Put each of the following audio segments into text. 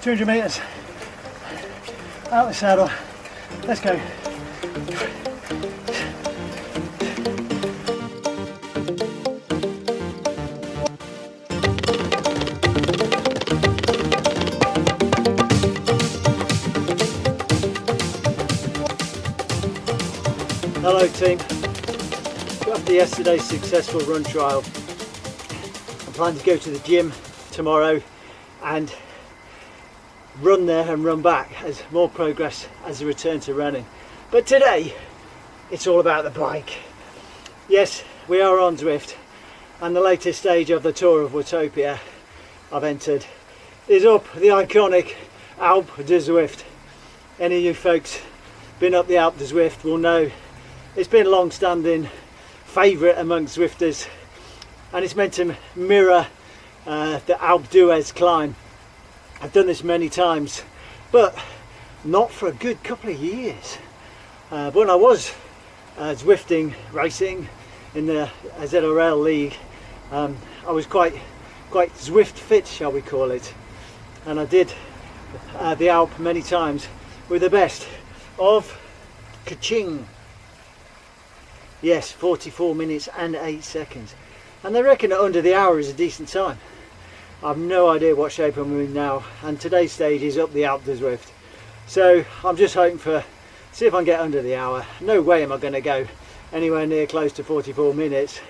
200 metres out the saddle. Let's go. Hello team. After yesterday's successful run trial, I plan to go to the gym tomorrow and run there and run back as more progress as a return to running. But today it's all about the bike. Yes, we are on Zwift, and the latest stage of the tour of Utopia I've entered is up the iconic Alpe de Zwift. Any of you folks been up the Alpe de Zwift will know it's been a long-standing favourite amongst Zwifters, and it's meant to mirror the Alpe d'Huez climb. I've done this many times, but not for a good couple of years. But when I was Zwifting, racing in the ZRL league, I was quite Zwift fit, shall we call it, and I did the Alpe many times with the best of Kaching. Yes, 44 minutes and 8 seconds, and they reckon that under the hour is a decent time. I've no idea what shape I'm in now, and today's stage is up the Alpe de Zwift, so I'm just hoping for see if I can get under the hour. No way am I going to go anywhere near close to 44 minutes.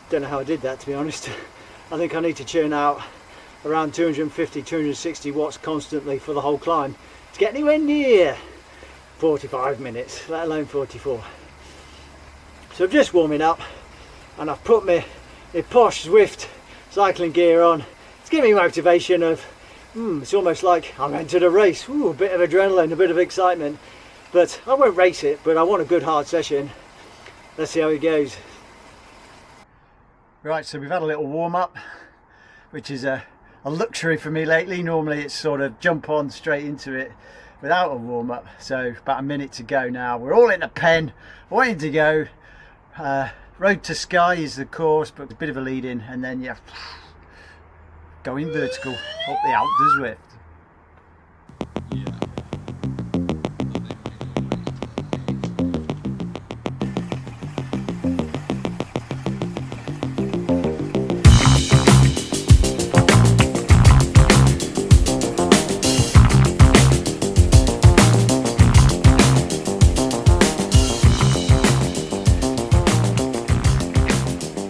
Don't know how I did that, to be honest. I think I need to churn out around 250-260 watts constantly for the whole climb to get anywhere near 45 minutes, let alone 44. So I'm just warming up, and I've put my posh Zwift cycling gear on. It's giving me motivation of, it's almost like I'm entered a race. Ooh, a bit of adrenaline, a bit of excitement. But I won't race it, but I want a good hard session. Let's see how it goes. Right, so we've had a little warm up, which is a luxury for me lately. Normally it's sort of jump on straight into it without a warm up. So about a minute to go now. We're all in the pen, waiting to go. Road to Sky is the course, but a bit of a lead in, and then you have going vertical up the Alpe de Zwift.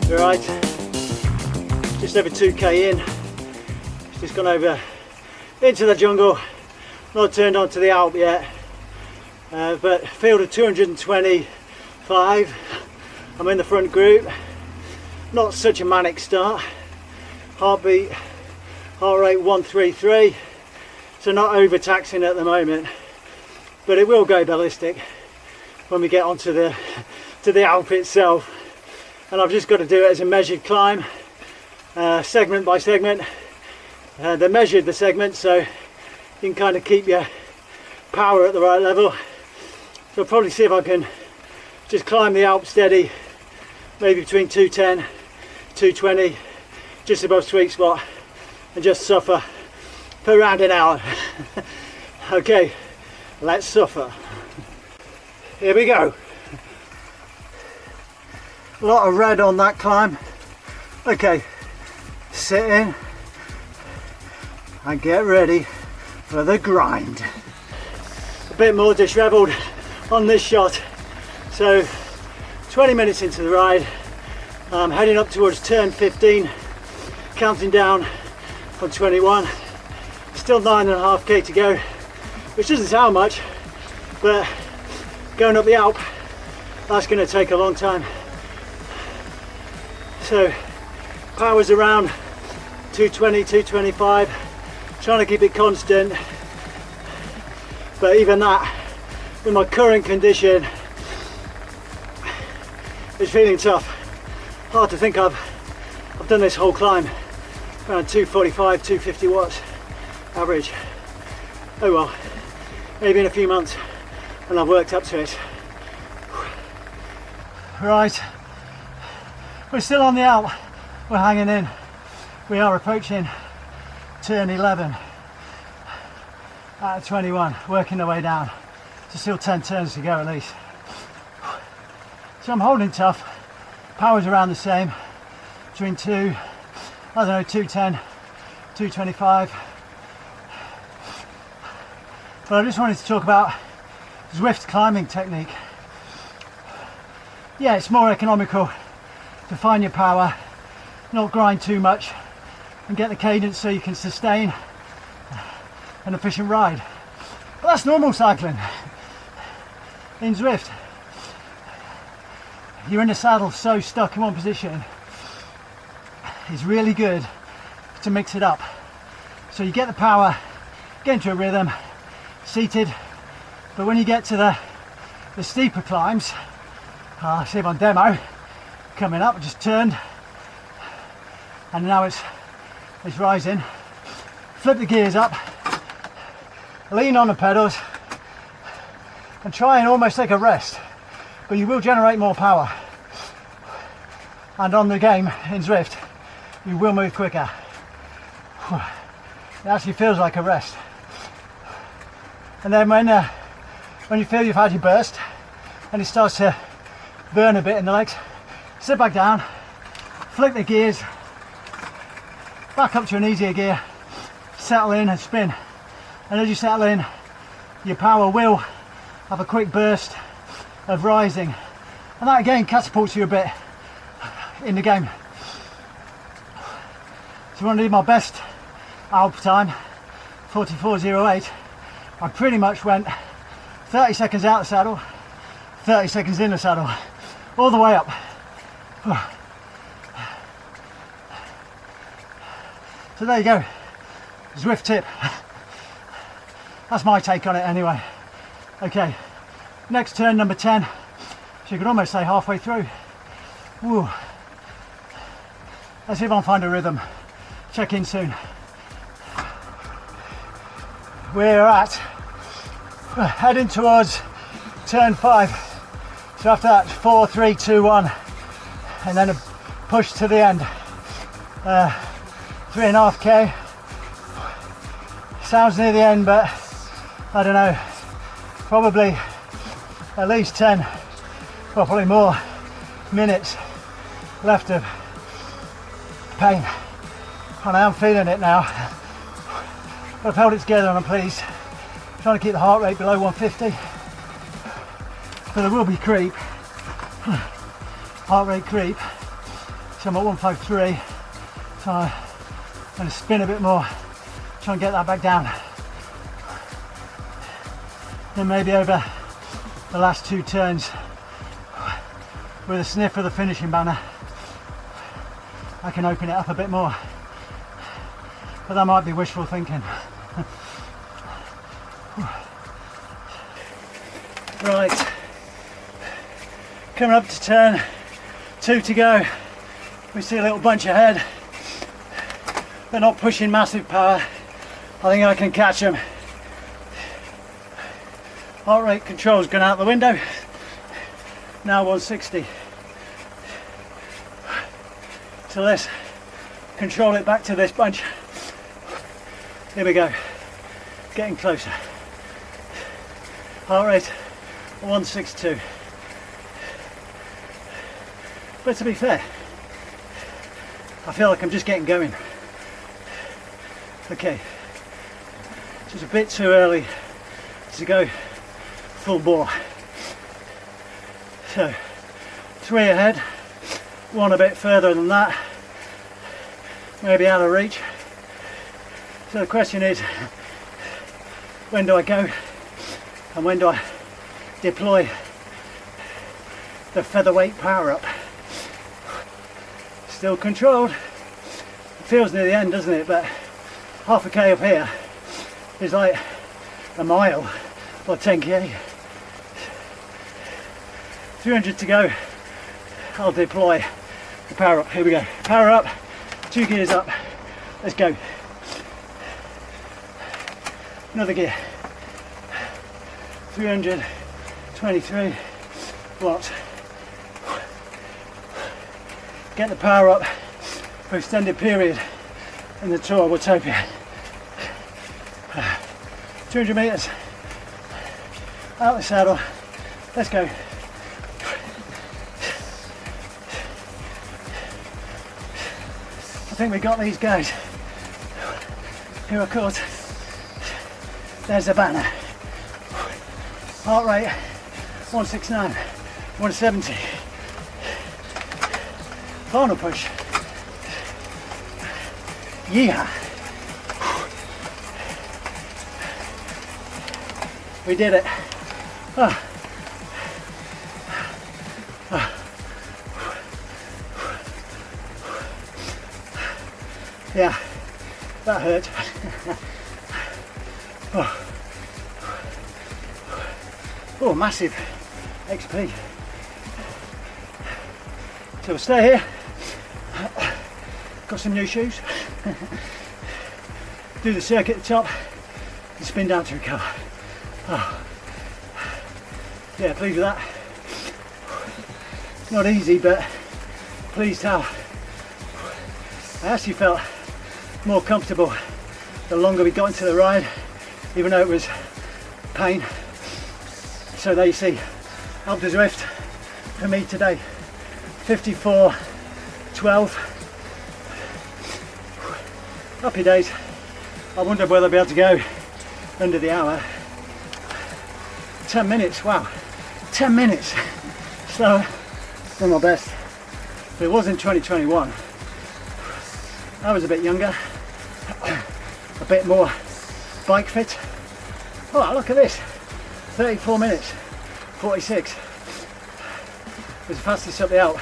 Right, just over 2k in, just gone over into the jungle, not turned onto the Alpe yet, but field of 225, I'm in the front group, not such a manic start, heart rate 133, so not overtaxing at the moment, but it will go ballistic when we get onto the Alpe itself. And I've just got to do it as a measured climb, segment by segment. They measured the segments so you can kind of keep your power at the right level. So I'll probably see if I can just climb the Alpe steady, maybe between 210, 220, just above sweet spot, and just suffer for around an hour. Okay, let's suffer. Here we go. A lot of red on that climb. Okay, sit in and get ready for the grind. A bit more disheveled on this shot. So 20 minutes into the ride, I'm heading up towards turn 15, counting down from 21. Still 9.5k to go, which doesn't sound much, but going up the Alpe, that's going to take a long time. So power's around 220, 225, trying to keep it constant, but even that, with my current condition, is feeling tough. Hard to think I've done this whole climb around 245, 250 watts average. Oh well, maybe in a few months when I've worked up to it. Right. We're still on the Alpe, we're hanging in. We are approaching turn 11. out of 21, working their way down. So still 10 turns to go at least. So I'm holding tough. Power's around the same, between 210, 225. But I just wanted to talk about Zwift climbing technique. Yeah, it's more economical to find your power, not grind too much, and get the cadence so you can sustain an efficient ride. But that's normal cycling. In Zwift, you're in the saddle so stuck in one position. It's really good to mix it up. So you get the power, get into a rhythm, seated, but when you get to the steeper climbs, see if on demo, coming up, just turned, and now it's rising. Flip the gears up, lean on the pedals, and try and almost take a rest, but you will generate more power. And on the game in Zwift, you will move quicker. It actually feels like a rest. And then when you feel you've had your burst and it starts to burn a bit in the legs, sit back down, flick the gears, back up to an easier gear, settle in and spin. And as you settle in, your power will have a quick burst of rising. And that again catapults you a bit in the game. So I want to do my best Alp time, 44.08. I pretty much went 30 seconds out of the saddle, 30 seconds in the saddle, all the way up. So there you go, Zwift tip. That's my take on it anyway. Okay, next turn, number 10. So you could almost say halfway through. Woo. Let's see if I can find a rhythm. Check in soon. We're heading towards turn 5. So after that, 4, 3, 2, 1, and then a push to the end. 3.5k. Sounds near the end, but I don't know. Probably at least 10, well, probably more minutes left of pain. And I am feeling it now. But I've held it together and I'm pleased. I'm trying to keep the heart rate below 150. But there will be creep. Heart rate creep. So I'm at 153. So I'm going to spin a bit more. Try and get that back down. Then maybe over the last 2 turns with a sniff of the finishing banner, I can open it up a bit more. But that might be wishful thinking. Right, coming up to turn 2 to go. We see a little bunch ahead. They're not pushing massive power. I think I can catch them. Heart rate control's gone out the window. Now 160. So let's control it back to this bunch. Here we go. Getting closer. Heart rate 162. But to be fair, I feel like I'm just getting going. Okay, just a bit too early to go full bore. So 3 ahead, 1 a bit further than that, maybe out of reach. So the question is, when do I go and when do I deploy the featherweight power up? Still controlled. It feels near the end, doesn't it? But half a k up here is like a mile or 10k. 300 to go. I'll deploy the power up. Here we go. Power up, 2 gears up. Let's go. Another gear. 323 watts. Get the power up for extended period in the tour of Watopia. 200 metres out the saddle. Let's go. I think we got these guys who are caught. There's the banner. Heart rate 169, 170. Final push. Yeehaw. We did it. Oh. Oh. Yeah, that hurt. Oh. Oh, massive XP. So we'll stay here. Got some new shoes. Do the circuit at the top and spin down to recover. Oh. Yeah, pleased with that. Not easy, but pleased how I actually felt more comfortable the longer we got into the ride, even though it was pain. So there you see, up the Zwift for me today, 54:12. Happy days. I wonder whether I'll be able to go under the hour. 10 minutes, wow, 10 minutes. Slower than my best. But it was in 2021. I was a bit younger, a bit more bike fit. Oh, look at this, 34 minutes, 46. It was the fastest up the Alp.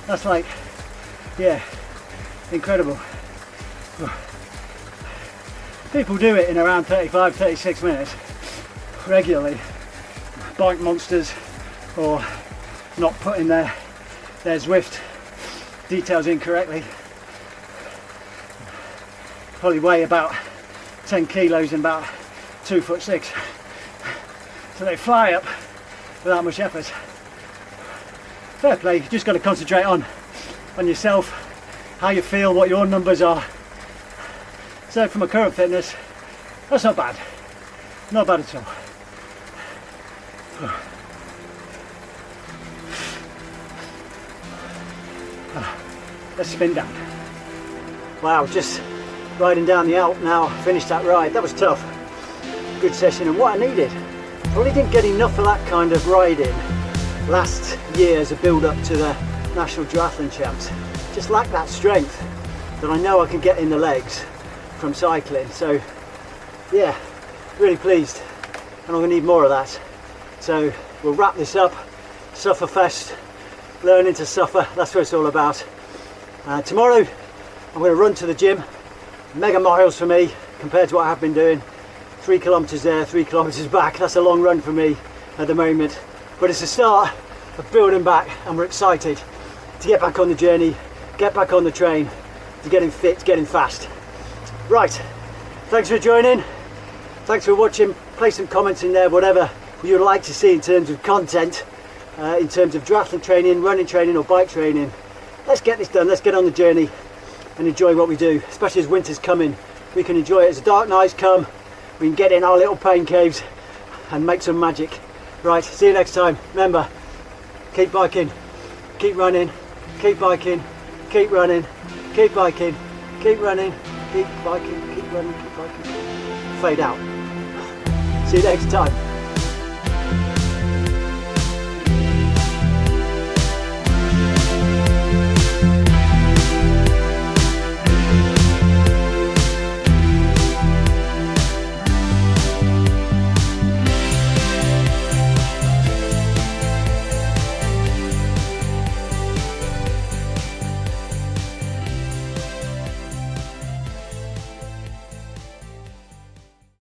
That's like, yeah, incredible. People do it in around 35, 36 minutes regularly. Bike monsters, or not putting their Zwift details incorrectly. Probably weigh about 10 kilos and about 2'6". So they fly up without much effort. Fair play, you just got to concentrate on yourself, how you feel, what your numbers are. So for my current fitness, that's not bad. Not bad at all. Let's spin down. Wow, just riding down the Alp now, finished that ride. That was tough. Good session, and what I needed. Probably didn't get enough of that kind of riding last year as a build up to the National Duathlon Champs. Just lacked that strength that I know I can get in the legs from cycling. So yeah, really pleased, and I'm gonna need more of that. So we'll wrap this up. Sufferfest, learning to suffer, that's what it's all about. Tomorrow I'm going to run to the gym, mega miles for me compared to what I have been doing. 3 kilometers there, 3 kilometers back. That's a long run for me at the moment, but it's the start of building back, and we're excited to get back on the journey, get back on the train, to getting fit, getting fast. Right, thanks for joining, thanks for watching. Place some comments in there, whatever you would like to see in terms of content, in terms of duathlon training, running training or bike training. Let's get this done, let's get on the journey and enjoy what we do, especially as winter's coming. We can enjoy it as the dark nights come, we can get in our little pain caves and make some magic. Right, see you next time. Remember, keep biking, keep running, keep biking, keep running, keep biking, keep running, keep biking, keep running, keep biking. Fade out. See you next time.